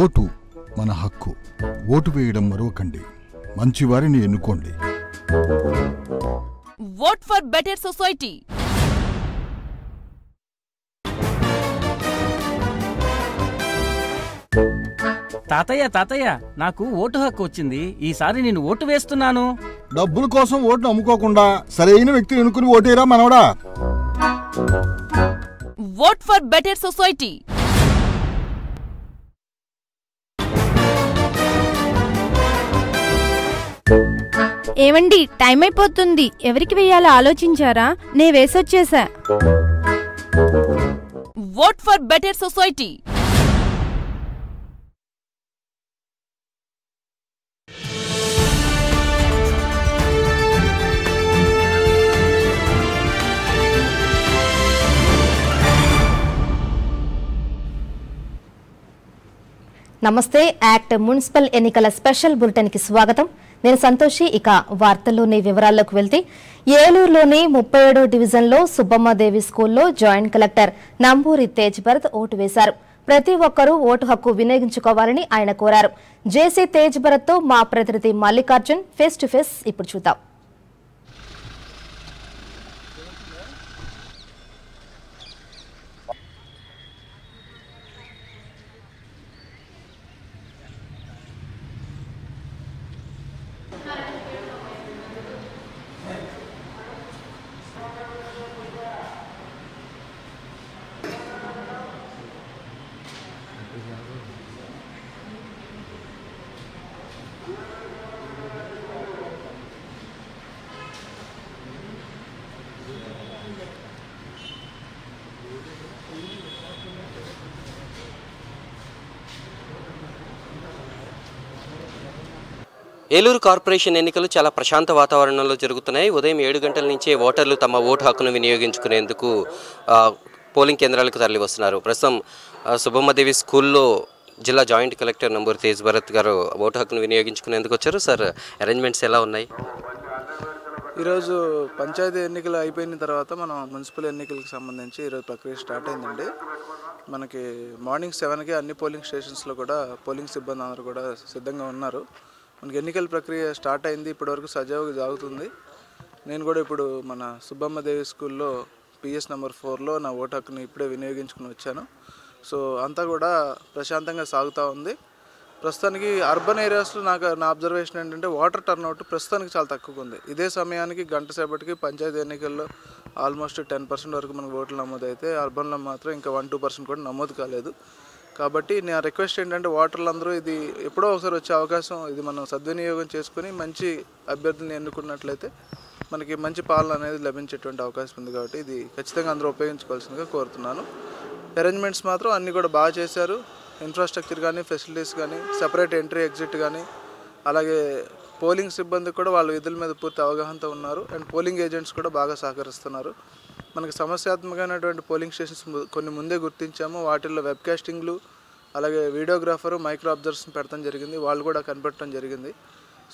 Vote మన హక్కు. Vote వేయడం మరొకండి. మంచివారిని ఎన్నుకోండి. Vote for better society. తాతయ్య నాకు ఓటు హక్కు వచ్చింది. ఈసారి నేను ఓటు వేస్తున్నాను. డబ్బుల కోసం ఓటును అమ్ముకోకుండా సరైన వ్యక్తిని ఎన్నుకుని ఓటేరా మనవడా. Vote for better society. ఏమండి, టైం అయిపోతుంది. ఎవరికి వెయ్యాలో ఆలోచించారా? నే వేసొచ్చేసా. Vote for better society. నమస్తే. యాక్ట్ మున్సిపల్ ఎన్నికల స్పెషల్ బులెటిన్ కి స్వాగతం. నేను సంతోషి. ఇక వార్తల్లోని వివరాల్లోకి వెళ్తే, ఏలూరులోని 37వ డివిజన్లో సుబ్బమ్మదేవి స్కూల్లో joint collector Namburi Tej Bharat vote వేశారు. ప్రతి ఒక్కరూ ఓటు హక్కు వినియోగించుకోవాలని ఆయన కోరారు. జేసీ తేజ్ భరత్ తో మా ప్రతినిధి మల్లికార్జున్ ఫేస్ టు ఫేస్ ఇప్పుడు చూద్దాం. ఏలూరు కార్పొరేషన్ ఎన్నికలు చాలా ప్రశాంత వాతావరణంలో జరుగుతున్నాయి. ఉదయం 7 గంటల నుంచే ఓటర్లు తమ ఓటు హక్కును వినియోగించుకునేందుకు పోలింగ్ కేంద్రాలకు తరలి వస్తున్నారు. ప్రస్తుతం సుబ్బమ్మదేవి స్కూల్లో జిల్లా జాయింట్ కలెక్టర్ నంబూరి తేజ్ భరత్ గారు ఓటు హక్కును వినియోగించుకునేందుకు వచ్చారు. సార్, అరేంజ్మెంట్స్ ఎలా ఉన్నాయి? ఈరోజు పంచాయతీ ఎన్నికలు అయిపోయిన తర్వాత మనం మున్సిపల్ ఎన్నికలకు సంబంధించి ఈరోజు ప్రక్రియ స్టార్ట్ అయిందండి. మనకి మార్నింగ్ 7కి అన్ని పోలింగ్ స్టేషన్స్లో కూడా పోలింగ్ సిబ్బంది అందరూ కూడా సిద్ధంగా ఉన్నారు. మనకి ఎన్నికల ప్రక్రియ స్టార్ట్ అయింది. ఇప్పటివరకు సజావుగా సాగుతుంది. నేను కూడా ఇప్పుడు మన సుబ్బమ్మదేవి స్కూల్లో PS నెంబర్ 4లో నా ఓటు హక్కుని ఇప్పుడే వినియోగించుకుని వచ్చాను. సో అంతా కూడా ప్రశాంతంగా సాగుతూ ఉంది. ప్రస్తుతానికి అర్బన్ ఏరియాస్లో నా అబ్జర్వేషన్ ఏంటంటే వాటర్ టర్న్అవుట్ ప్రస్తుతానికి చాలా తక్కువగా ఉంది. ఇదే సమయానికి గంట సేపటికి పంచాయతీ ఎన్నికల్లో ఆల్మోస్ట్ 10% వరకు మనకు ఓట్లు నమోదైతే అర్బన్లో మాత్రం ఇంకా 1-2% కూడా నమోదు కాలేదు. కాబట్టి నా రిక్వెస్ట్ ఏంటంటే ఓటర్లందరూ ఇది ఎప్పుడో ఒకసారి వచ్చే అవకాశం, ఇది మనం సద్వినియోగం చేసుకుని మంచి అభ్యర్థులను ఎన్నుకున్నట్లయితే మనకి మంచి పాలన అనేది లభించేటువంటి అవకాశం ఉంది. కాబట్టి ఇది ఖచ్చితంగా అందరూ ఉపయోగించుకోవాల్సిందిగా కోరుతున్నాను. అరేంజ్మెంట్స్ మాత్రం అన్నీ కూడా బాగా చేశారు. ఇన్ఫ్రాస్ట్రక్చర్ కానీ, ఫెసిలిటీస్ కానీ, సెపరేట్ ఎంట్రీ ఎగ్జిట్ కానీ, అలాగే పోలింగ్ సిబ్బంది కూడా వాళ్ళ విధుల మీద పూర్తి అవగాహనతో ఉన్నారు. అండ్ పోలింగ్ ఏజెంట్స్ కూడా బాగా సహకరిస్తున్నారు. మనకి సమస్యాత్మకమైనటువంటి పోలింగ్ స్టేషన్స్ కొన్ని ముందే గుర్తించాము. వాటిల్లో వెబ్కాస్టింగ్లు, అలాగే వీడియోగ్రాఫరు, మైక్రో అబ్జర్వర్స్ని పెడతాం జరిగింది. వాళ్ళు కూడా కనిపెట్టడం జరిగింది.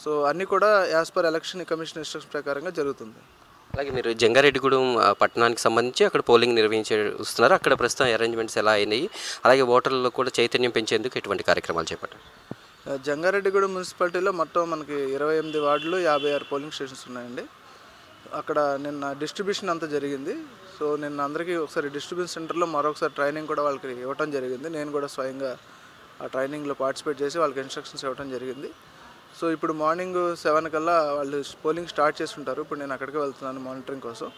సో అన్నీ కూడా as per election commission instruction ప్రకారంగా జరుగుతుంది. అలాగే మీరు జంగారెడ్డిగూడెం పట్టణానికి సంబంధించి అక్కడ పోలింగ్ నిర్వహిస్తున్నారు. అక్కడ ప్రస్తుతం అరేంజ్మెంట్స్ ఎలా అయినాయి? అలాగే ఓటర్లలో కూడా చైతన్యం పెంచేందుకు ఎటువంటి కార్యక్రమాలు చేపట్టారు? జంగారెడ్డిగూడెం మున్సిపాలిటీలో మొత్తం మనకి 28 వార్డులు, 56 పోలింగ్ స్టేషన్స్ ఉన్నాయండి. అక్కడ నిన్న డిస్ట్రిబ్యూషన్ అంతా జరిగింది. సో నిన్న అందరికీ ఒకసారి డిస్ట్రిబ్యూషన్ సెంటర్లో మరొకసారి ట్రైనింగ్ కూడా వాళ్ళకి ఇవ్వడం జరిగింది. నేను కూడా స్వయంగా ఆ ట్రైనింగ్లో పార్టిసిపేట్ చేసి వాళ్ళకి ఇన్స్ట్రక్షన్స్ ఇవ్వడం జరిగింది. సో ఇప్పుడు మార్నింగ్ 7 కల్లా వాళ్ళు పోలింగ్ స్టార్ట్ చేసి ఉంటారు. ఇప్పుడు నేను అక్కడికి వెళ్తున్నాను మానిటరింగ్ కోసం.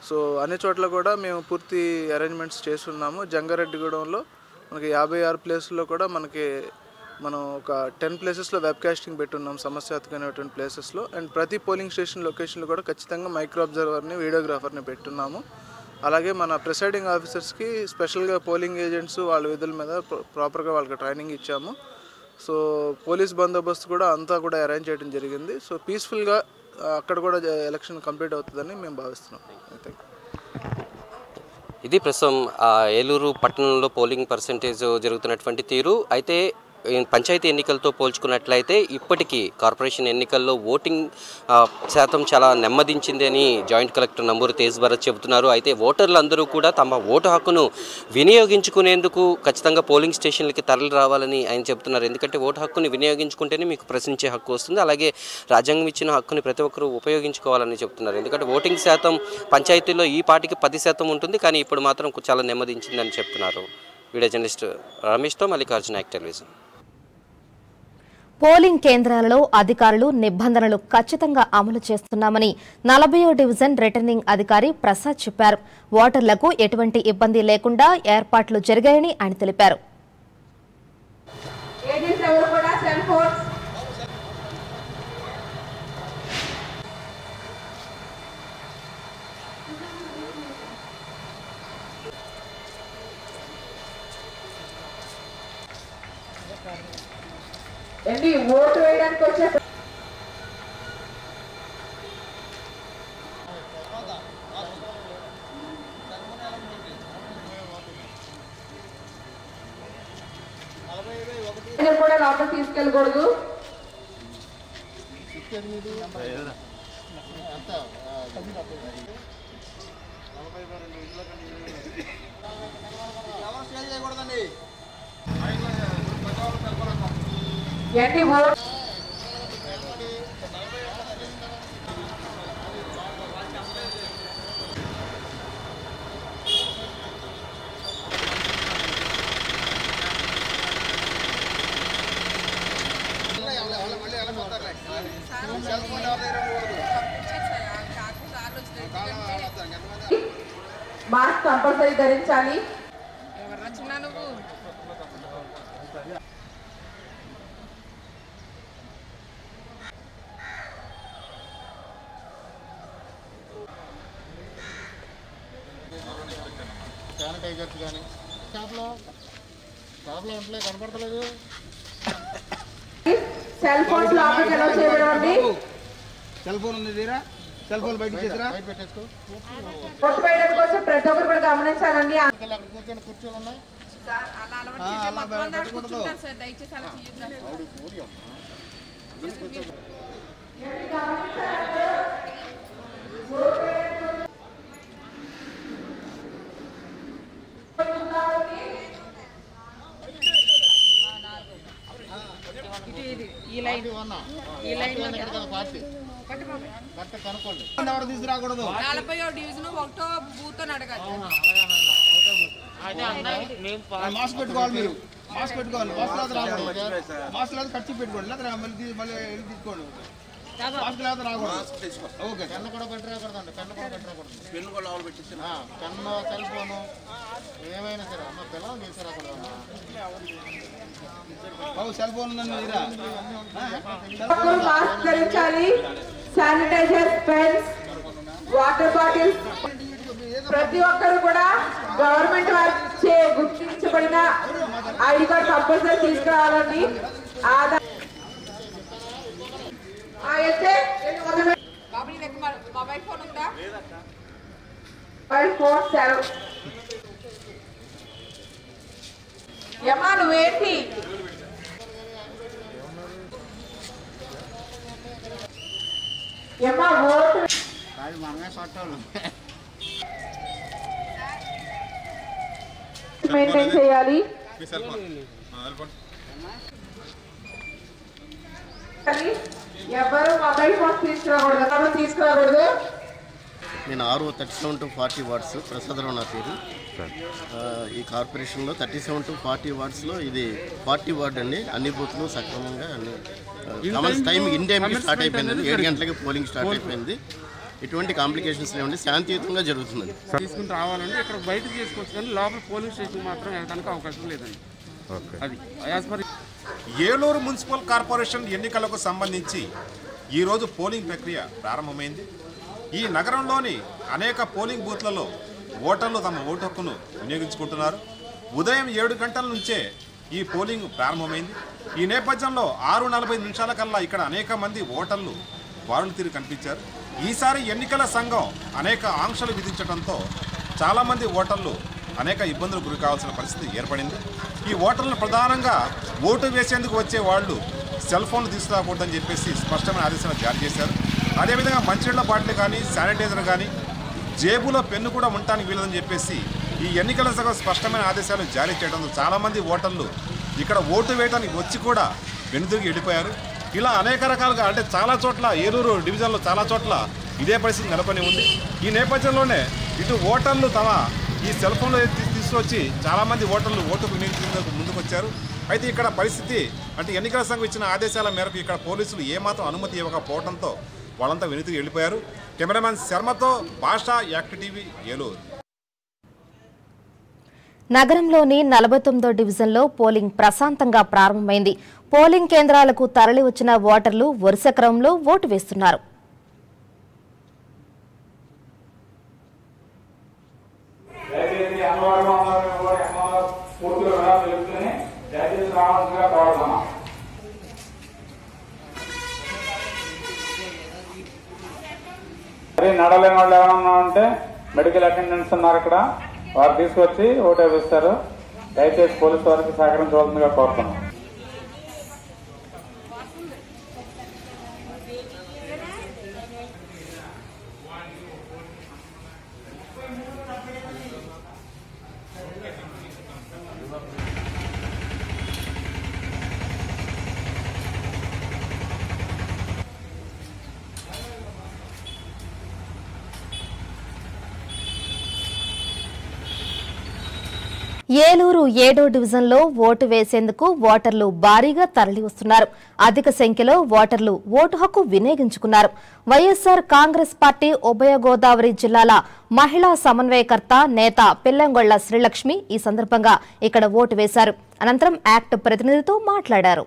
సో అన్ని చోట్ల కూడా మేము పూర్తి అరేంజ్మెంట్స్ చేస్తున్నాము. జంగారెడ్డిగూడెంలో మనకి 56 ప్లేసుల్లో కూడా మనం ఒక 10 ప్లేసెస్లో వెబ్కాస్టింగ్ పెట్టున్నాం, సమస్యాత్మకమైనటువంటి ప్లేసెస్లో. అండ్ ప్రతి పోలింగ్ స్టేషన్ లొకేషన్లో కూడా ఖచ్చితంగా మైక్రో అబ్జర్వర్ని, వీడియోగ్రాఫర్ని పెట్టున్నాము. అలాగే మన ప్రిసైడింగ్ ఆఫీసర్స్కి స్పెషల్గా పోలింగ్ ఏజెంట్స్ వాళ్ళ విధుల మీద ప్రాపర్గా వాళ్ళకి ట్రైనింగ్ ఇచ్చాము. సో పోలీస్ బందోబస్తు కూడా అంతా కూడా అరేంజ్ చేయడం జరిగింది. సో పీస్ఫుల్గా అక్కడ కూడా ఎలక్షన్ కంప్లీట్ అవుతుందని మేము భావిస్తున్నాం. ఇది ప్రస్తుతం ఏలూరు పట్టణంలో పోలింగ్ పర్సెంటేజ్ జరుగుతున్నటువంటి తీరు. అయితే పంచాయతీ ఎన్నికలతో పోల్చుకున్నట్లయితే ఇప్పటికీ కార్పొరేషన్ ఎన్నికల్లో ఓటింగ్ శాతం చాలా నెమ్మదించింది అని జాయింట్ కలెక్టర్ నంబూరు తేజ్ భరత్ చెబుతున్నారు. అయితే ఓటర్లు అందరూ కూడా తమ ఓటు హక్కును వినియోగించుకునేందుకు ఖచ్చితంగా పోలింగ్ స్టేషన్లకి తరలి రావాలని ఆయన చెబుతున్నారు. ఎందుకంటే ఓటు హక్కుని వినియోగించుకుంటేనే మీకు ప్రశ్నించే హక్కు వస్తుంది, అలాగే రాజ్యాంగం ఇచ్చిన హక్కుని ప్రతి ఒక్కరూ ఉపయోగించుకోవాలని చెబుతున్నారు. ఎందుకంటే ఓటింగ్ శాతం పంచాయతీలో ఈ పాటికి 10% ఉంటుంది, కానీ ఇప్పుడు మాత్రం చాలా నెమ్మదించిందని చెప్తున్నారు. వీడియో జర్నలిస్ట్ రమేష్తో మల్లికార్జున యాక్ట్ టెలివిజన్. పోలింగ్ కేంద్రాలలో అధికారులు నిబంధనలు ఖచ్చితంగా అమలు చేస్తున్నామని 40వ డివిజన్ రిటర్నింగ్ అధికారి ప్రసాద్ చెప్పారు. ఓటర్లకు ఎటువంటి ఇబ్బంది లేకుండా ఏర్పాట్లు జరిగాయని ఆయన తెలిపారు. ఓటు వేయడానికి వచ్చే కూడా లోపల తీసుకెళ్ళకూడదు. ఏంటి ఓటు మాస్క్ కంపల్సరీ ధరించాలి. శానిటైజర్స్ కానీ షాప్లో ఉంటలే కనపడతలేదు. సెల్ ఫోన్స్ లోపలికి ఎలా చేయబడండి. సెల్ ఫోన్ ఉంది తీరా, సెల్ ఫోన్ బయట పెట్టేసుకో. ఓటు వేయడానికి వచ్చి ప్రతి ఒక్కరు కూడా గమనించాలండి. కూర్చొని కుర్చీలు ఉన్నాయి. కనుక్కోండి. ఎవరు తీసుకురాకూడదు. 40వ డివిజన్ 1వ బూత్ అని అడగాలి. మాస్క్ పెట్టుకోవాలి. మీరు మాస్క్ పెట్టుకోవాలి. మాస్క్ లేదు రాకూడదు. మాస్క్ లేదు ఖర్చు పెట్టుకోండి. లేదా మళ్ళీ వెళ్ళి తీసుకోండి. మాస్క్ లేదు రాకూడదు. ఓకే. పెన్ను కూడా పెట్టి రాకూడదండి. పెన్ను కూడా పెట్టి రాకూడదు. పెన్ను కూడా లోపల పెట్టేసి పెన్ను సెల్ ఫోను ఏమైనా సరే అమ్మ పిల్లలు తీసుకురాకూడదు. సెల్ ఫోన్ మాస్క్ ధరించాలి. శానిటైజర్, పెన్స్, వాటర్ బాటిల్స్ ప్రతి ఒక్కరు కూడా గవర్నమెంట్ వారిచే గుర్తించబడిన ఐడి కార్డ్ కంపల్సరీ తీసుకురావాలండి. మొబైల్ ఫోన్ ఉందా? మొబైల్ ఫోన్ సెలవు. ఏమా నువ్వేంటి ఏమా ఓటు మెయింటైన్ చేయాలి. ఎవరు మొబైల్ ఫోన్ తీసుకురాకూడదు. నేను RO 37 to 40 వార్డ్స్ ప్రసాదరావు నా పేరు. ఈ కార్పొరేషన్లో 37 to 40 వార్డ్స్లో ఇది 40 వార్డ్ అండి. అన్ని బూత్లు సక్రమంగా అన్ని టైం ఇన్ టైంకి స్టార్ట్ అయిపోయింది. 7 గంటలకి పోలింగ్ స్టార్ట్ అయిపోయింది. ఎటువంటి కాంప్లికేషన్స్ లేవండి. శాంతియుతంగా జరుగుతుంది. తీసుకుని రావాలండి. ఇక్కడ బయట చేసుకోవచ్చు కానీ లోపల పోలింగ్ స్టేషన్ మాత్రం వెళ్ళడానికి అవకాశం లేదండి. అది as per Eluru municipal corporation ఎన్నికలకు సంబంధించి ఈరోజు పోలింగ్ ప్రక్రియ ప్రారంభమైంది. ఈ నగరంలోని అనేక పోలింగ్ బూత్లలో ఓటర్లు తమ ఓటు హక్కును వినియోగించుకుంటున్నారు. ఉదయం 7 గంటల నుంచే ఈ పోలింగ్ ప్రారంభమైంది. ఈ నేపథ్యంలో 6:45 నిమిషాల కల్లా ఇక్కడ అనేక మంది ఓటర్లు బారులు తీరు కనిపించారు. ఈసారి ఎన్నికల సంఘం అనేక ఆంక్షలు విధించడంతో చాలామంది ఓటర్లు అనేక ఇబ్బందులు గురి కావాల్సిన పరిస్థితి ఏర్పడింది. ఈ ఓటర్లను ప్రధానంగా ఓటు వేసేందుకు వచ్చే వాళ్ళు సెల్ ఫోన్లు తీసుకురాకూడదని చెప్పేసి స్పష్టమైన ఆదేశాలు జారీ చేశారు. అదేవిధంగా మంచినీళ్ళ బాటిల్ కానీ శానిటైజర్ కానీ జేబులో పెన్ను కూడా ఉండటానికి వీలదని చెప్పేసి ఈ ఎన్నికల సంఘం స్పష్టమైన ఆదేశాలు జారీ చేయడంతో చాలామంది ఓటర్లు ఇక్కడ ఓటు వేయడానికి వచ్చి కూడా వెనుదిరిగి వెళ్ళిపోయారు. ఇలా అనేక రకాలుగా అంటే చాలా చోట్ల ఏలూరు డివిజన్లో చాలా చోట్ల ఇదే పరిస్థితి నెలకొని ఉంది. ఈ నేపథ్యంలోనే ఇటు ఓటర్లు తమ ఈ సెల్ ఫోన్లో తీసుకొచ్చి చాలామంది ఓటర్లు ఓటు వినియోగించేందుకు ముందుకొచ్చారు. అయితే ఇక్కడ పరిస్థితి అంటే ఎన్నికల సంఘం ఇచ్చిన ఆదేశాల మేరకు ఇక్కడ పోలీసులు ఏమాత్రం అనుమతి ఇవ్వకపోవడంతో వాళ్ళంతా వెనుతిరిగి వెళ్ళిపోయారు. కెమెరామెన్ శర్మతో భాషా యాక్ట్ టీవీ ఏలూరు. నగరంలోని 49వ డివిజన్లో పోలింగ్ ప్రశాంతంగా ప్రారంభమైంది. పోలింగ్ కేంద్రాలకు తరలి వచ్చిన ఓటర్లు వరుస క్రమంలో ఓటు వేస్తున్నారు. నడలేని వాళ్ళు ఎవరన్నా ఉంటే మెడికల్ అటెండెంట్స్ ఉన్నారు ఇక్కడ, వారు తీసుకొచ్చి ఓటు వేస్తారు. దయచేసి పోలీసు వారికి సహకరించవలసిందిగా కోరుతున్నాం. ఏలూరు 7వ డివిజన్లో ఓటు వేసేందుకు ఓటర్లు భారీగా తరలి వస్తున్నారు. అధిక సంఖ్యలో ఓటర్లు ఓటు హక్కు వినియోగించుకున్నారు. వైఎస్ఆర్ కాంగ్రెస్ పార్టీ ఉభయ గోదావరి జిల్లాల మహిళా సమన్వయకర్త నేత పిల్లంగొళ్ల శ్రీలక్ష్మి ఈ సందర్భంగా ఇక్కడ ఓటు వేశారు. అనంతరం యాక్ట్ ప్రతినిధితో మాట్లాడారు.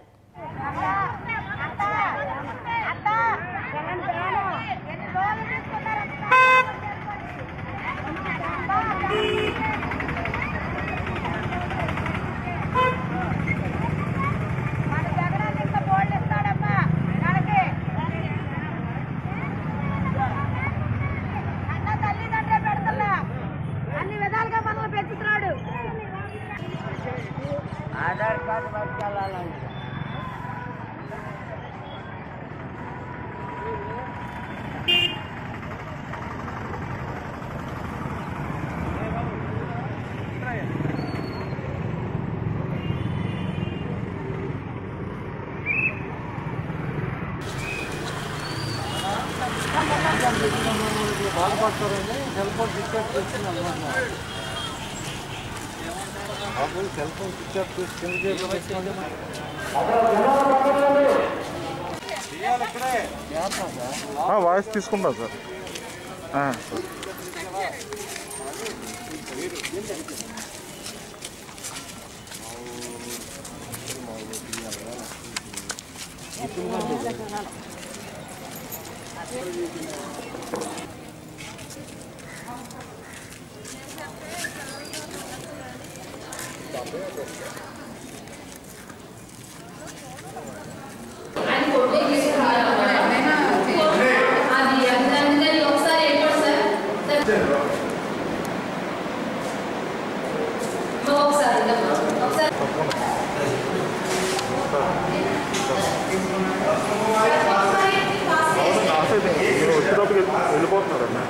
ఆధార్ కార్డు పట్టుకెళ్ళాలండి. బాధపడతారండి. సెల్ ఫోన్ పిక్చర్ తీసుకుని అన్నమాట. సెల్ ఫోన్ పిక్చర్ తీసుకుని వాయిస్ తీసుకుంటా సార్. వెళ్ళిపోతున్నారన్నా.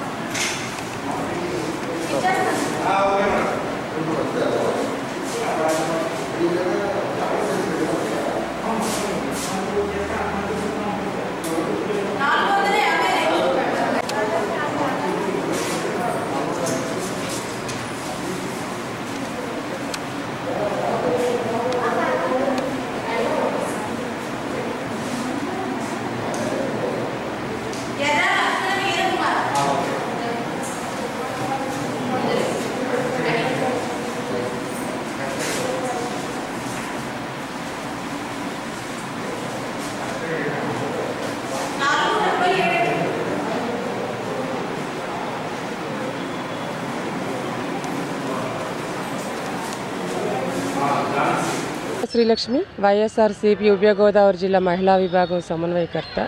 శ్రీలక్ష్మి, వైఎస్ఆర్సీపీ ఉభయ గోదావరి జిల్లా మహిళా విభాగం సమన్వయకర్త.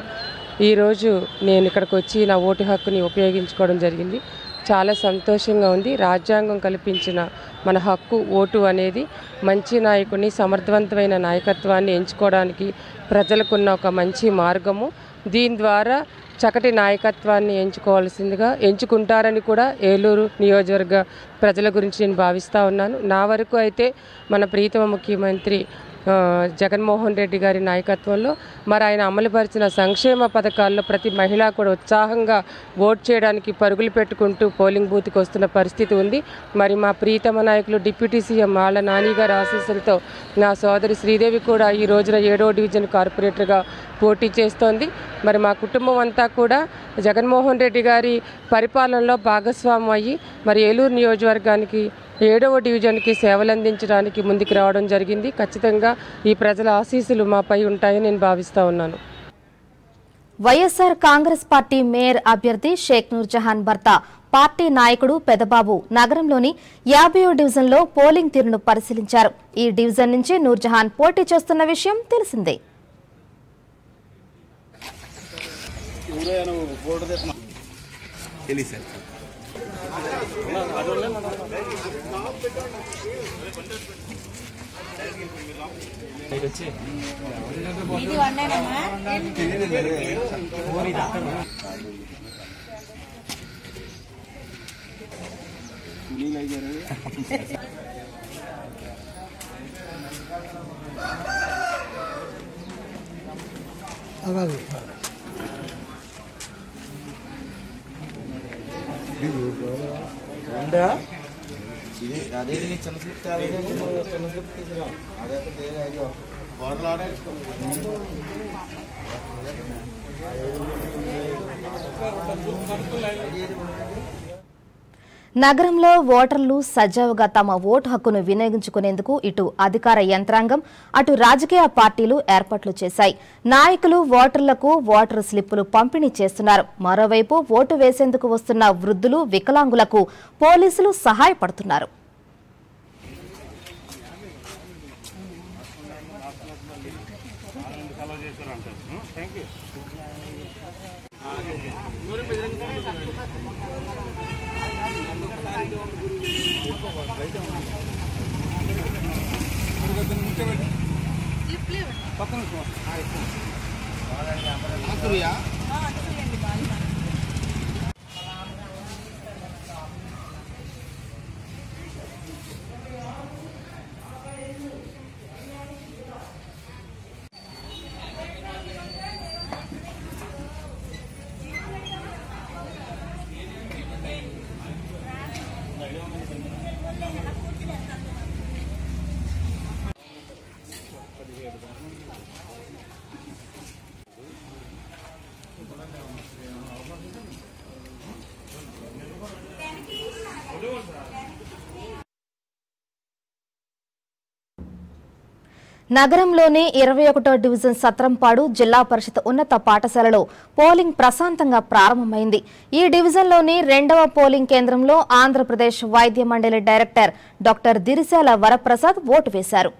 ఈరోజు నేను ఇక్కడికి వచ్చి నా ఓటు హక్కుని ఉపయోగించుకోవడం జరిగింది. చాలా సంతోషంగా ఉంది. రాజ్యాంగం కల్పించిన మన హక్కు ఓటు అనేది మంచి నాయకుడిని, సమర్థవంతమైన నాయకత్వాన్ని ఎంచుకోవడానికి ప్రజలకున్న ఒక మంచి మార్గము. దీని ద్వారా చక్కటి నాయకత్వాన్ని ఎంచుకుంటారని కూడా ఏలూరు నియోజకవర్గ ప్రజల గురించి నేను భావిస్తూ ఉన్నాను. నా వరకు అయితే మన ప్రీతమ ముఖ్యమంత్రి జగన్మోహన్ రెడ్డి గారి నాయకత్వంలో మరి ఆయన అమలుపరిచిన సంక్షేమ పథకాల్లో ప్రతి మహిళ కూడా ఉత్సాహంగా ఓట్ చేయడానికి పరుగులు పెట్టుకుంటూ పోలింగ్ బూత్కి వస్తున్న పరిస్థితి ఉంది. మరి మా ప్రీతమ నాయకులు డిప్యూటీ సీఎం ఆళ్ల నాని గారి ఆశీస్సులతో నా సోదరి శ్రీదేవి కూడా ఈ రోజున 7వ డివిజన్ కార్పొరేటర్గా పోటీ చేస్తోంది. మరి మా కుటుంబం అంతా కూడా జగన్మోహన్ రెడ్డి గారి పరిపాలనలో భాగస్వామ్యం అయ్యి మరి ఏలూరు నియోజకవర్గానికి 7వ డివిజన్కి సేవలు అందించడానికి ముందుకు రావడం జరిగింది. ఖచ్చితంగా ఈ ప్రజల ఆశీస్సులు మాపై ఉంటాయని నేను భావిస్తూ ఉన్నాను. వైఎస్ఆర్ కాంగ్రెస్ పార్టీ మేయర్ అభ్యర్థి షేక్ నూర్జహాన్ భర్త పార్టీ నాయకుడు పెదబాబు నగరంలోని 50వ డివిజన్లో పోలింగ్ తీరును పరిశీలించారు. ఈ డివిజన్ నుంచి నూర్జహాన్ పోటీ చేస్తున్న విషయం తెలిసిందే. నగరంలో ఓటర్లు సజావుగా తమ ఓటు హక్కును వినియోగించుకునేందుకు ఇటు అధికార యంత్రాంగం అటు రాజకీయ పార్టీలు ఏర్పాట్లు చేశాయి. నాయకులు ఓటర్లకు ఓటరు స్లిప్పులు పంపిణీ చేస్తున్నారు. మరోవైపు ఓటు వేసేందుకు వస్తున్న వృద్ధులు, వికలాంగులకు పోలీసులు సహాయపడుతున్నారు. నగరంలోని 21వ డివిజన్ సత్రంపాడు జిల్లా పరిషత్ ఉన్నత పాఠశాలలో పోలింగ్ ప్రశాంతంగా ప్రారంభమైంది. ఈ డివిజన్లోని 2వ పోలింగ్ కేంద్రంలో ఆంధ్రప్రదేశ్ వైద్య మండలి director doctor Dirisala Varaprasad vote వేశారు.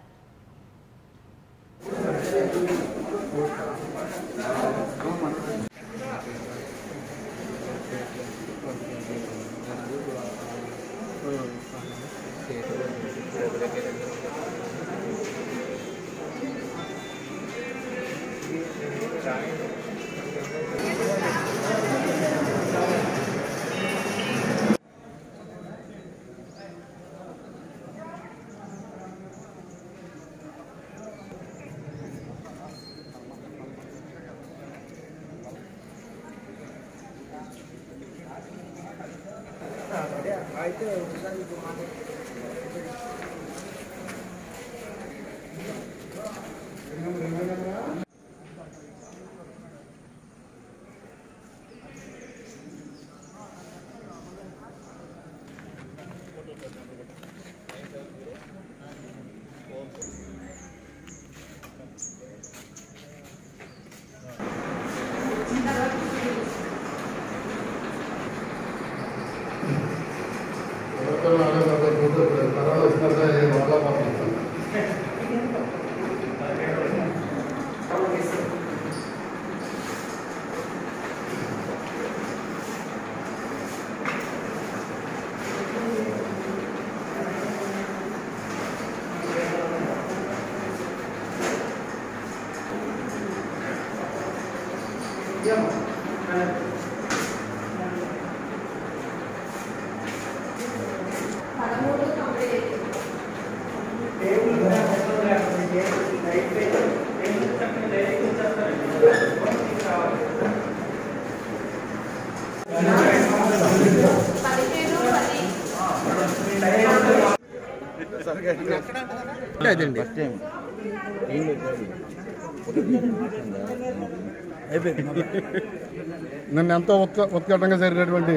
నిన్న ఎంతో ఉత్కంఠంగా జరిగినటువంటి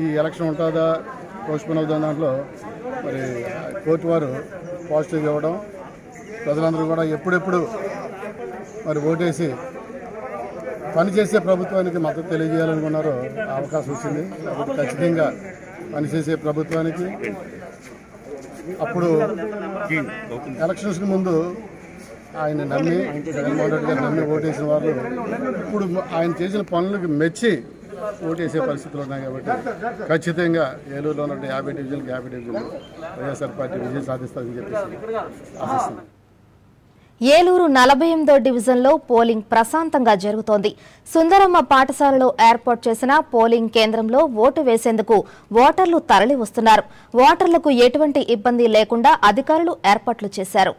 ఈ ఎలక్షన్ ఉంటుందా పోస్ట్పోన్ అవుతుందా దాంట్లో మరి కోర్టు వారు పాజిటివ్ ఇవ్వడం, ప్రజలందరూ కూడా ఎప్పుడెప్పుడు మరి ఓటేసి పనిచేసే ప్రభుత్వానికి మద్దతు తెలియజేయాలనుకున్నారో అవకాశం వచ్చింది. కాబట్టి ఖచ్చితంగా పనిచేసే ప్రభుత్వానికి అప్పుడు ఎలక్షన్స్కి ముందు ఆయన నమ్మి, జగన్మోహన్ రెడ్డి గారు నమ్మి ఓటేసిన వాళ్ళు ఇప్పుడు ఆయన చేసిన పనులకు మెచ్చి ఓటేసే పరిస్థితులు ఉన్నాయి. కాబట్టి ఖచ్చితంగా ఏలూరులో ఉన్న 50 డివిజన్లు వైఎస్ఆర్ పార్టీ విజయం సాధిస్తారని చెప్పేసి ఆశిస్తున్నాను. ఏలూరు 48వ డివిజన్లో పోలింగ్ ప్రశాంతంగా జరుగుతోంది. సుందరమ్మ పాఠశాలలో ఏర్పాటు చేసిన పోలింగ్ కేంద్రంలో ఓటు వేసేందుకు ఓటర్లు తరలి వస్తున్నారు. ఓటర్లకు ఎటువంటి ఇబ్బంది లేకుండా అధికారులు ఏర్పాట్లు చేశారు.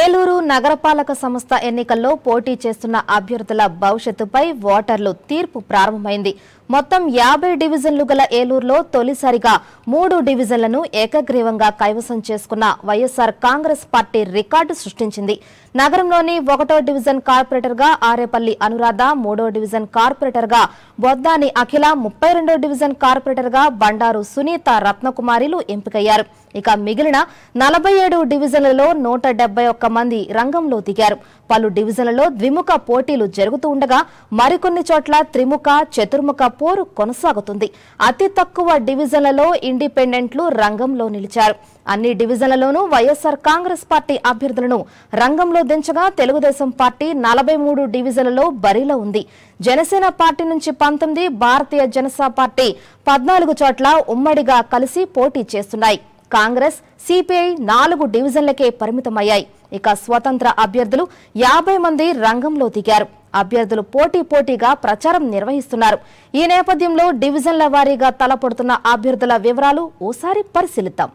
ఏలూరు నగరపాలక సంస్థ ఎన్నికల్లో పోటీ చేస్తున్న అభ్యర్థుల భవిష్యత్తుపై ఓటర్లు తీర్పు ప్రారంభమైంది. మొత్తం 50 డివిజన్లు గల ఏలూరులో తొలిసారిగా 3 డివిజన్లను ఏకగ్రీవంగా కైవసం చేసుకున్న వైఎస్ఆర్ కాంగ్రెస్ పార్టీ రికార్డు సృష్టించింది. నగరంలోని 1వ డివిజన్ కార్పొరేటర్గా ఆరేపల్లి అనురాధ, 3వ డివిజన్ కార్పొరేటర్గా బొద్దాని అఖిల, 32వ డివిజన్ కార్పొరేటర్గా బండారు సునీత రత్నకుమారిలు ఎంపికయ్యారు. ఇక మిగిలిన 47 డివిజన్లలో 171 మంది రంగంలో దిగారు. పలు డివిజన్లలో ద్విముఖ పోటీలు జరుగుతూ ఉండగా మరికొన్ని చోట్ల త్రిముఖ, చతుర్ముఖ పోరు కొనసాగుతుంది. అతి తక్కువ డివిజన్లలో ఇండిపెండెంట్లు రంగంలో నిలిచారు. అన్ని డివిజన్లలోనూ వైఎస్ఆర్ కాంగ్రెస్ పార్టీ అభ్యర్థులను రంగంలో దించగా తెలుగుదేశం పార్టీ 43 డివిజన్లలో బరిలో ఉంది. జనసేన పార్టీ నుంచి 19, భారతీయ జనతా పార్టీ 14 చోట్ల ఉమ్మడిగా కలిసి పోటీ చేస్తున్నాయి. కాంగ్రెస్, సిపిఐ 4 డివిజన్లకే పరిమితమయ్యాయి. ఇక స్వతంత్ర అభ్యర్థులు 50 మంది రంగంలో దిగారు. అభ్యర్థులు పోటీగా ప్రచారం నిర్వహిస్తున్నారు. ఈ నేపథ్యంలో డివిజన్ల వారీగా తలపడుతున్న అభ్యర్థుల వివరాలు ఓసారి పరిశీలిద్దాం.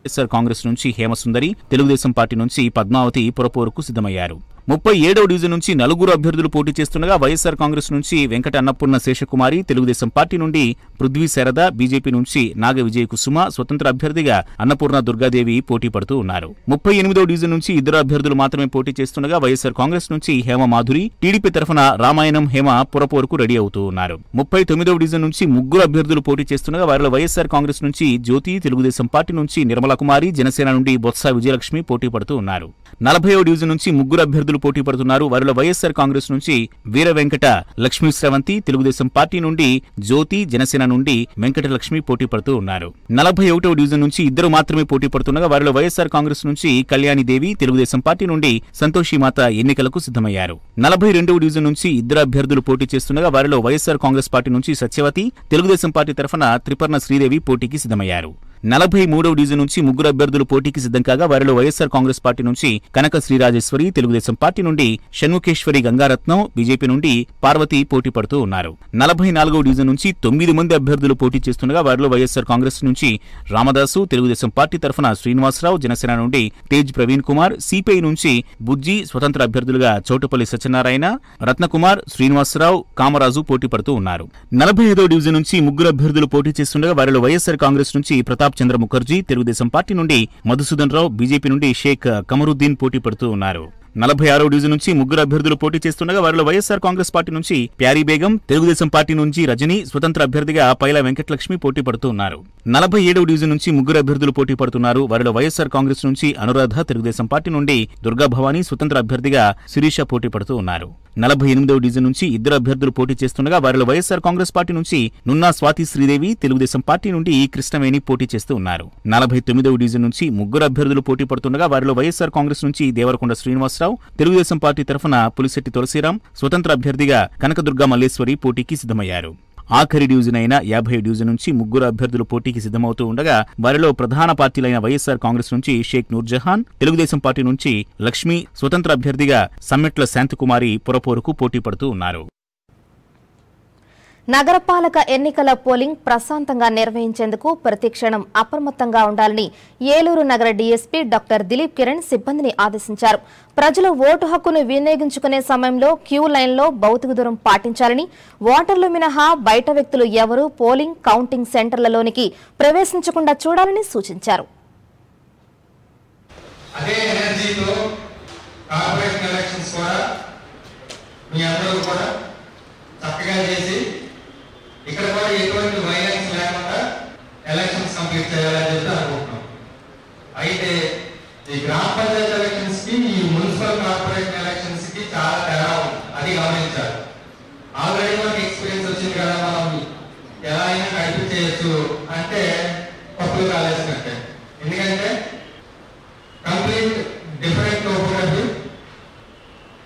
వైఎస్ఆర్ కాంగ్రెస్ నుంచి హేమసుందరి, తెలుగుదేశం పార్టీ నుంచి పద్మావతి పురపోరుకు సిద్ధమయ్యారు. 37వ డివిజన్ నుంచి 4 అభ్యర్థులు పోటీ చేస్తుండగా వైఎస్ఆర్ కాంగ్రెస్ నుంచి వెంకట అన్నపూర్ణ శేషకుమారి, తెలుగుదేశం పార్టీ నుండి పృథ్వీ శారద, బీజేపీ నుంచి నాగ విజయ కుసుమ, స్వతంత్ర అభ్యర్థిగా అన్నపూర్ణ దుర్గాదేవి పోటీ పడుతూ ఉన్నారు. 38వ డివిజన్ నుంచి 2 అభ్యర్థులు మాత్రమే పోటీ చేస్తుండగా వైఎస్ఆర్ కాంగ్రెస్ నుంచి హేమ మాధురి, టీడీపీ తరఫున రామాయణం హేమ పురపోరుకు రెడీ అవుతూ ఉన్నారు. 39వ డివిజన్ నుంచి 3 అభ్యర్థులు పోటీ చేస్తుండగా వారిలో వైఎస్ఆర్ కాంగ్రెస్ నుంచి జ్యోతి, తెలుగుదేశం పార్టీ నుంచి నిర్మలా కుమారి, జనసేన నుండి బొత్స విజయలక్ష్మి పోటీ పడుతూ ఉన్నారు. 40వ డివిజన్ నుంచి 3 అభ్యర్థులు పోటీ పడుతున్నారు. వారిలో వైఎస్ఆర్ కాంగ్రెస్ నుంచి వీర వెంకట లక్ష్మీ శ్రవంతి, తెలుగుదేశం పార్టీ నుండి జ్యోతి, జనసేన నుండి వెంకట లక్ష్మి పోటీ పడుతూ ఉన్నారు. 41వ డివిజన్ నుంచి 2 మాత్రమే పోటీ పడుతుండగా వారిలో వైఎస్ఆర్ కాంగ్రెస్ నుంచి కళ్యాణిదేవి, తెలుగుదేశం పార్టీ నుండి సంతోషి మాత ఎన్నికలకు సిద్ధమయ్యారు. 42వ డివిజన్ నుంచి 2 అభ్యర్థులు పోటీ చేస్తుండగా వారిలో వైఎస్ఆర్ కాంగ్రెస్ పార్టీ నుంచి సత్యవతి, తెలుగుదేశం పార్టీ తరఫున త్రిపర్ణ శ్రీదేవి పోటీకి సిద్ధమయ్యారు. 43వ డివిజన్ నుంచి ముగ్గురు అభ్యర్థులు పోటీకి సిద్ధం కాగా వారిలో వైఎస్సార్ కాంగ్రెస్ పార్టీ నుంచి కనక శ్రీరాజేశ్వరి, తెలుగుదేశం పార్టీ నుండి షణ్ముఖేశ్వరి గంగారత్నం, బీజేపీ నుండి పార్వతి పోటీ పడుతూ ఉన్నారు. 44వ డివిజన్ నుంచి 9 మంది అభ్యర్థులు పోటీ చేస్తుండగా వారిలో వైఎస్సార్ కాంగ్రెస్ నుంచి రామదాసు, తెలుగుదేశం పార్టీ తరఫున శ్రీనివాసరావు, జనసేన నుండి తేజ్ ప్రవీణ్ కుమార్, సిపిఐ నుంచి బుజ్జి, స్వతంత్ర అభ్యర్థులుగా చౌటపల్లి సత్యనారాయణ, రత్నకుమార్, శ్రీనివాసరావు, కామరాజు పోటీ పడుతూ ఉన్నారు. 45వ డివిజన్ నుంచి ముగ్గురు అభ్యర్థులు పోటీ చేస్తుండగా వారిలో వైఎస్సార్ కాంగ్రెస్ నుంచి ప్రతాప్ చంద్ర ముఖర్జీ, తెలుగుదేశం పార్టీ నుండి మధుసూదన్ రావు, బీజేపీ నుండి షేక్ కమరుద్దీన్ పోటీ పడుతూ ఉన్నారు. 46వ డివిజన్ నుంచి ముగ్గురు అభ్యర్థులు పోటీ చేస్తుండగా వారిలో వైఎస్సార్ కాంగ్రెస్ పార్టీ నుంచి ప్యారీ బేగం, తెలుగుదేశం పార్టీ నుంచి రజని, స్వతంత్ర అభ్యర్థిగా పైలా వెంకటలక్ష్మి పోటీ పడుతూ ఉన్నారు. 47వ డివిజన్ నుంచి ముగ్గురు అభ్యర్థులు పోటీ పడుతున్నారు. వారిలో వైఎస్సార్ కాంగ్రెస్ నుంచి అనురాధ, తెలుగుదేశం పార్టీ నుండి దుర్గా భవానీ, స్వతంత్ర అభ్యర్థిగా శిరీష పోటీ పడుతూ ఉన్నారు. 48వ డివిజన్ నుంచి ఇద్దరు అభ్యర్థులు పోటీ చేస్తుండగా వారిలో వైఎస్సార్ కాంగ్రెస్ పార్టీ నుంచి నున్నా స్వాతి శ్రీదేవి, తెలుగుదేశం పార్టీ నుండి కృష్ణవేణి పోటీ చేస్తూ ఉన్నారు. 49వ డివిజన్ నుంచి ముగ్గురు అభ్యర్థులు పోటీ పడుతుండగా వారిలో వైఎస్సార్ కాంగ్రెస్ నుంచి దేవరకొండ శ్రీనివాసరావు, తెలుగుదేశం పార్టీ తరఫున పులిశెట్టి తులసిరాం, స్వతంత్ర అభ్యర్థిగా కనకదుర్గా మల్లేశ్వరి పోటీకి సిద్ధమయ్యారు. ఆఖరి డివిజన్ అయిన 50 డివిజన్ నుంచి ముగ్గురు అభ్యర్థులు పోటీకి సిద్ధమవుతూ ఉండగా వారిలో ప్రధాన పార్టీలైన వైఎస్సార్ కాంగ్రెస్ నుంచి షేక్ నూర్జహాన్, తెలుగుదేశం పార్టీ నుంచి లక్ష్మి, స్వతంత్ర అభ్యర్థిగా సమ్మెట్ల శాంతకుమారి పురపోరుకు పోటీ పడుతూ ఉన్నారు. నగరపాలక ఎన్నికల పోలింగ్ ప్రశాంతంగా నిర్వహించేందుకు ప్రతి క్షణం అప్రమత్తంగా ఉండాలని ఏలూరు నగర డీఎస్పీ డాక్టర్ దిలీప్ కిరణ్ సిబ్బందిని ఆదేశించారు. ప్రజలు ఓటు హక్కును వినియోగించుకునే సమయంలో క్యూ లైన్లో భౌతిక దూరం పాటించాలని, ఓటర్లు మినహా బయట వ్యక్తులు ఎవరూ పోలింగ్ కౌంటింగ్ సెంటర్లలోనికి ప్రవేశించకుండా చూడాలని సూచించారు. ఇక్కడ కూడా ఎటువంటి వైలెన్స్ లేకుండా ఎలక్షన్స్ కంప్లీట్ చేయాలని చెప్పి అనుకుంటున్నాం. అయితే ఈ గ్రామ పంచాయతీ ఎలక్షన్స్ కి, ఈ మున్సిపల్ కార్పొరేషన్ ఎలక్షన్స్ కి చాలా తేడా ఉంది, అది గమనించాలి. ఆల్రెడీ మనకి ఎక్స్పీరియన్స్ వచ్చింది కదా, మనం ఎలా అయినా నడిపి చేయొచ్చు అంటే పప్పులు కాలేసినట్టే. ఎందుకంటే complete different topography,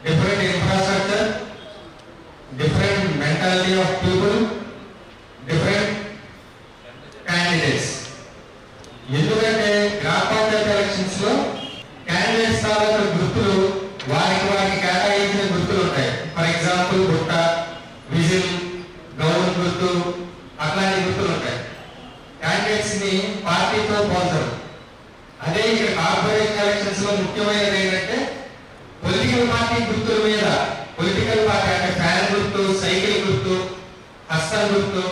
different infrastructure, different mentality of people, different candidates. ఎందుకంటే గ్రామ పంచాయతీ ఎలక్షన్స్ లో క్యాండిడేట్స్ తాలూకు గుర్తులు వారికి కేటాయించిన గుర్తులు ఉంటాయి. ఫర్ ఎగ్జాంపుల్ బుట్ట, విజిల్, గౌన్ గుర్తు, అట్లాంటి గుర్తులు ఉంటాయి. క్యాండిడేట్స్ ని పార్టీతో పోల్చరు. అదే ఇక్కడ కార్పొరేషన్ ఎలక్షన్స్ లో ముఖ్యమైనది ఏంటంటే పొలిటికల్ పార్టీ గుర్తుల మీద, పొలిటికల్ పార్టీ అంటే ఫ్యాన్ గుర్తు, సైకిల్ గుర్తు, హస్తం గుర్తు,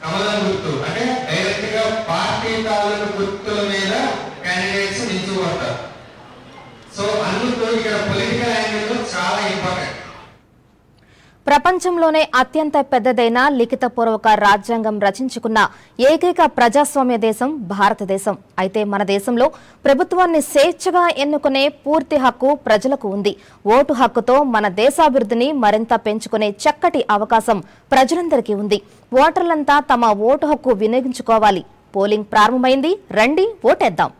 కమలం గుర్తు, అంటే డైరెక్ట్ గా పార్టీ తాలూకు గుర్తుల మీద క్యాండిడేట్స్ నిల్చుకుంటారు. సో అందుకు ఇక్కడ పొలిటికల్ యాంగిల్ చాలా ఇంపార్టెంట్. ప్రపంచంలోనే అత్యంత పెద్దదైన లిఖితపూర్వక రాజ్యాంగం రచించుకున్న ఏకైక ప్రజాస్వామ్య దేశం భారతదేశం. అయితే మన దేశంలో ప్రభుత్వాన్ని స్వేచ్ఛగా ఎన్నుకునే పూర్తి హక్కు ప్రజలకు ఉంది. ఓటు హక్కుతో మన దేశాభివృద్ధిని మరింత పెంచుకునే చక్కటి అవకాశం ప్రజలందరికీ ఉంది. ఓటర్లంతా తమ ఓటు హక్కు వినియోగించుకోవాలి. పోలింగ్ ప్రారంభమైంది, రండి ఓటేద్దాం.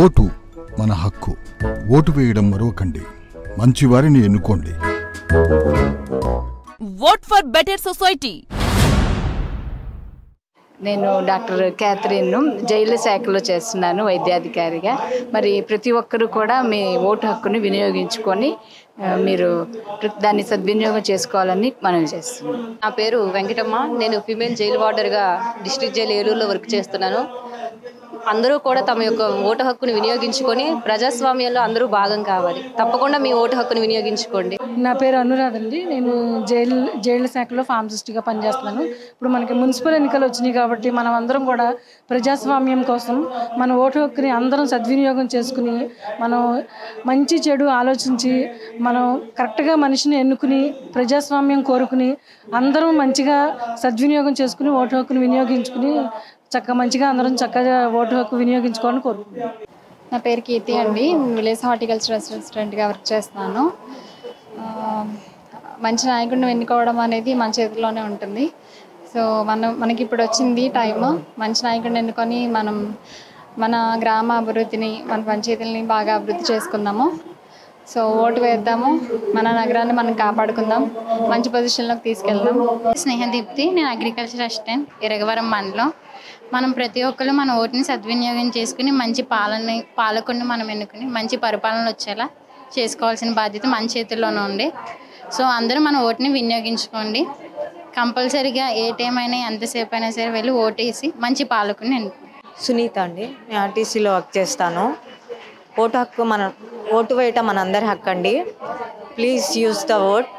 ఓటు మన హక్కు. ఓటు వేయడం మరొకండి. మంచివారిని ఎన్నుకోండి. Vote for better society. నేను డాక్టర్ క్యాథరిన్ జైలు శాఖలో చేస్తున్నాను వైద్యాధికారిగా. మరి ప్రతి ఒక్కరూ కూడా మీ ఓటు హక్కును వినియోగించుకొని మీరు దాన్ని సద్వినియోగం చేసుకోవాలని మనం చేస్తున్నాం. నా పేరు వెంకటమ్మ. నేను ఫీమేల్ జైలు వార్డర్గా డిస్ట్రిక్ట్ జైలు ఏలూరులో వర్క్ చేస్తున్నాను. అందరూ కూడా తమ యొక్క ఓటు హక్కును వినియోగించుకొని ప్రజాస్వామ్యంలో అందరూ భాగం కావాలి. తప్పకుండా మీ ఓటు హక్కును వినియోగించుకోండి. నా పేరు అనురాధ అండి. నేను జైళ్ళ శాఖలో ఫార్మసిస్ట్గా పనిచేస్తున్నాను. ఇప్పుడు మనకి మున్సిపల్ ఎన్నికలు వచ్చినాయి కాబట్టి మనం అందరం కూడా ప్రజాస్వామ్యం కోసం మన ఓటు హక్కుని అందరం సద్వినియోగం చేసుకుని మనం మంచి చెడు ఆలోచించి మనం కరెక్ట్గా మనిషిని ఎన్నుకుని ప్రజాస్వామ్యం కోరుకుని అందరం మంచిగా సద్వినియోగం చేసుకుని ఓటు హక్కుని వినియోగించుకుని మంచిగా అందరం చక్కగా ఓటు హక్కు వినియోగించుకోవాలని కోరుకుంటున్నాను. నా పేరు కీర్తి అండి. విలేజ్ హార్టికల్చర్ అసిస్టెంట్గా వర్క్ చేస్తున్నాను. మంచి నాయకుడిని ఎన్నుకోవడం అనేది మన చేతిలోనే ఉంటుంది. సో మనకి ఇప్పుడు వచ్చింది టైము. మంచి నాయకుడిని ఎన్నుకొని మనం మన గ్రామ అభివృద్ధిని, మన పంచాయతీలని బాగా అభివృద్ధి చేసుకుందాము. సో ఓటు వేద్దాము, మన నగరాన్ని మనం కాపాడుకుందాం, మంచి పొజిషన్లోకి తీసుకెళ్దాం. స్నేహదీప్తి, నేను అగ్రికల్చర్ అసిస్టెంట్, ఇరగవరం మండలం. మనం ప్రతి ఒక్కరు మన ఓటుని సద్వినియోగం చేసుకుని మంచి పాలకుని మనం ఎన్నుకుని మంచి పరిపాలన వచ్చేలా చేసుకోవాల్సిన బాధ్యత మన చేతుల్లోనే ఉంది. సో అందరూ మన ఓటుని వినియోగించుకోండి. కంపల్సరీగా ఏ టైం అయినా ఎంతసేపు అయినా సరే వెళ్ళి ఓటేసి మంచి పాలకుని ఎన్నుకోండి. సునీత అండి, నేను ఆర్టీసీలో వర్క్ చేస్తాను. ఓటు హక్కు ఓటు వేయటం మనందరి హక్కు అండి. Please use the vote.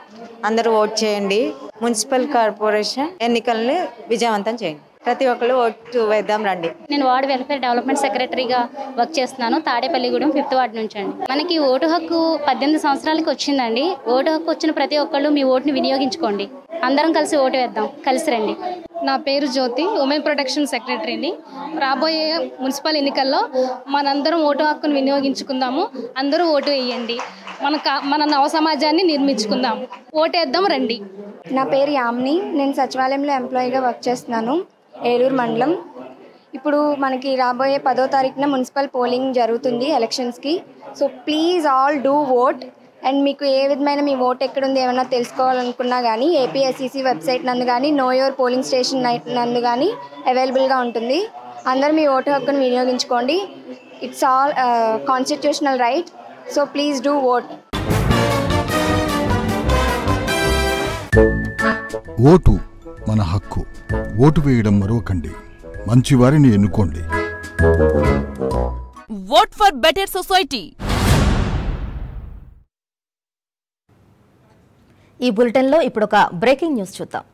అందరూ ఓట్ చేయండి. మున్సిపల్ కార్పొరేషన్ ఎన్నికల్ని విజయవంతం చేయండి. ప్రతి ఒక్కరు ఓటు వేద్దాం రండి. నేను వార్డ్ వెల్ఫేర్ డెవలప్మెంట్ సెక్రటరీగా వర్క్ చేస్తున్నాను, తాడేపల్లిగూడెం 5th వార్డ్ నుంచి అండి. మనకి ఓటు హక్కు 18 సంవత్సరాలకి వచ్చిందండి. ఓటు హక్కు వచ్చిన ప్రతి ఒక్కళ్ళు మీ ఓటుని వినియోగించుకోండి. అందరం కలిసి ఓటు వేద్దాం, కలిసి రండి. నా పేరు జ్యోతి, ఉమెన్ ప్రొటెక్షన్ సెక్రటరీని. రాబోయే మున్సిపల్ ఎన్నికల్లో మనందరం ఓటు హక్కును వినియోగించుకుందాము. అందరూ ఓటు వేయండి. మన నవ సమాజాన్ని నిర్మించుకుందాం. ఓటేద్దాం రండి. నా పేరు యామిని, నేను సచివాలయంలో ఎంప్లాయీగా వర్క్ చేస్తున్నాను, ఏలూరు మండలం. ఇప్పుడు మనకి రాబోయే 10వ తారీఖున మున్సిపల్ పోలింగ్ జరుగుతుంది ఎలక్షన్స్కి. So please all do vote. And మీకు ఏ విధమైన మీ ఓట్ ఎక్కడుంది ఏమైనా తెలుసుకోవాలనుకున్నా కానీ ఏపీఎస్సిసి వెబ్సైట్ నందు కానీ నో యువర్ పోలింగ్ స్టేషన్ నందు కానీ అవైలబుల్గా ఉంటుంది. అందరూ మీ ఓటు హక్కును వినియోగించుకోండి. It's all constitutional right. So please do vote. Vote మన హక్కు. ఓటు వేయడం మరొకండి. మంచివారిని ఎన్నుకోండి. Vote for better society. ఈ బులెటిన్లో ఇప్పుడు ఒక బ్రేకింగ్ న్యూస్ చూద్దాం.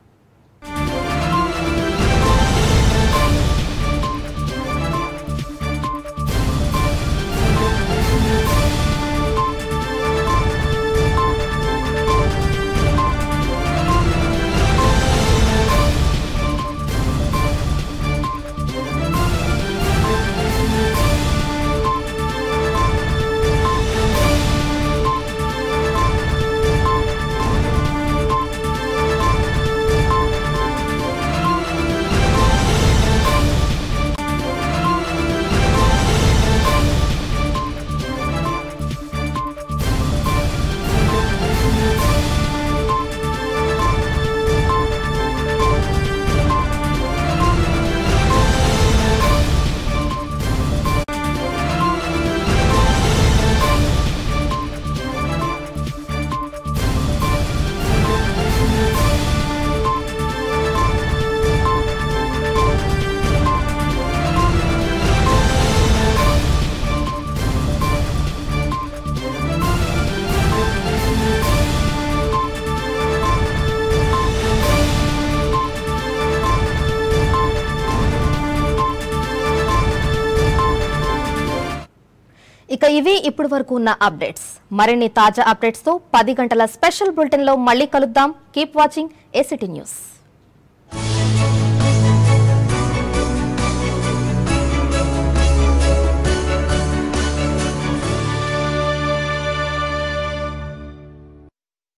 ఇక ఇవి ఇప్పుడు వరకు ఉన్న అప్డేట్స్. మరిన్ని తాజా అప్డేట్స్ తో 10 గంటల స్పెషల్ బులెటిన్ లో మళ్ళీ కలుద్దాం. Keep watching ACT news.